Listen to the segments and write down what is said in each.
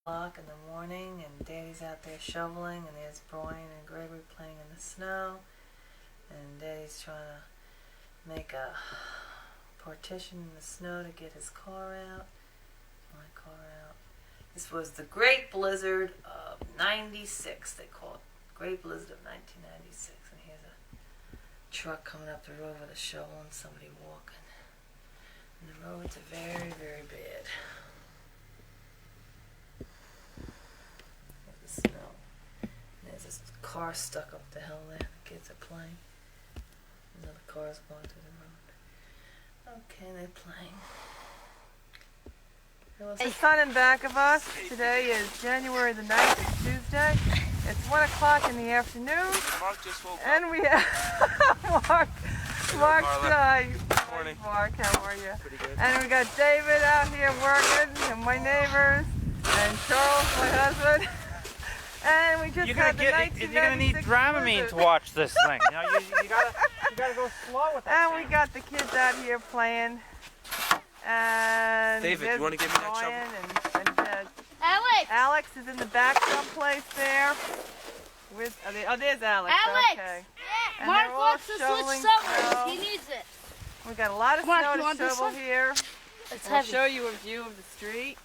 o'clock in the morning, and Daddy's out there shoveling, and there's Brian and Gregory playing in the snow, and Daddy's trying to make a partition in the snow to get his car out, my car out. This was the Great Blizzard of '96, they call it. Great Blizzard of 1996, and here's a truck coming up the road with a shovel and somebody walking. And the roads are very, very bad. There's the snow. And there's this car stuck up the hill there. The kids are playing. Another car's going through the road. Okay, they're playing. The sun in back of us. Today is January the 9th. It's Tuesday. It's 1 o'clock in the afternoon. Mark just woke up. And we have Mark's Morning. Mark, how are you? Pretty good. And we got David out here working, and my neighbors, and Charles, my husband. And we just had the 1996 You're gonna need Dramamine to watch this thing. You know, you gotta go slow with that. And we got the kids out here playing. And David, you want to give me that shovel? And Alex! Alex is in the back someplace there. There's Alex. Alex! Okay. Yeah. And Mark they're all wants to switch shoveling shovels. snow. He needs it. We got a lot of Mark, snow you to want this shovel one? here. It's I'll heavy. show you a view of the street.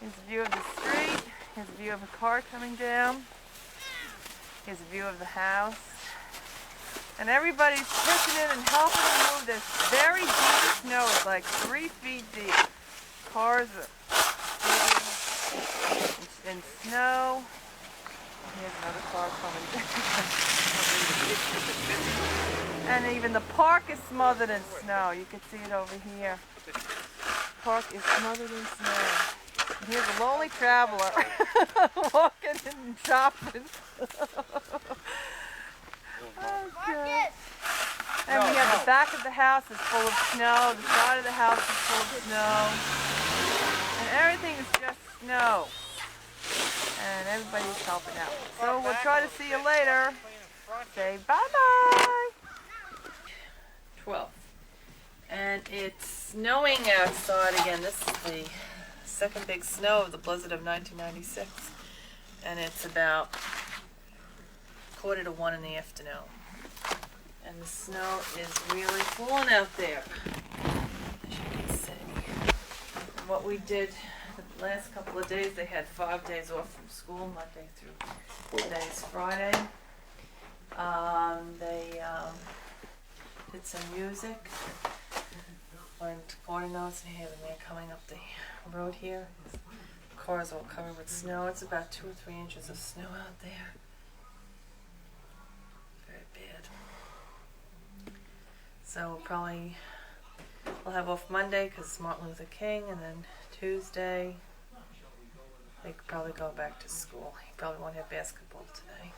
Here's a view of the street. Here's a view of a car coming down. Here's a view of the house. And everybody's pitching in and helping to move this very deep snow. It's like 3 feet deep. Cars are in snow. Here's another car coming down. And even the park is smothered in snow. You can see it over here. The park is smothered in snow. And here's a lonely traveler walking and shopping. Okay. And we have the back of the house is full of snow. The side of the house is full of snow. And everything is just snow. And everybody's helping out. So we'll try to see you later. Say bye-bye. 12. And it's snowing outside again. This is the second big snow of the blizzard of 1996. And it's about 1:45 in the afternoon. And the snow is really falling out there, as you can see. And what we did the last couple of days, they had 5 days off from school, Monday through today's Friday. They did some music, learned garden notes, and here they're coming up the road here. The cars all covered with snow. It's about 2 or 3 inches of snow out there. Very bad. So we'll have off Monday because it's Martin Luther King, and then Tuesday they could probably go back to school. He probably won't have basketball today.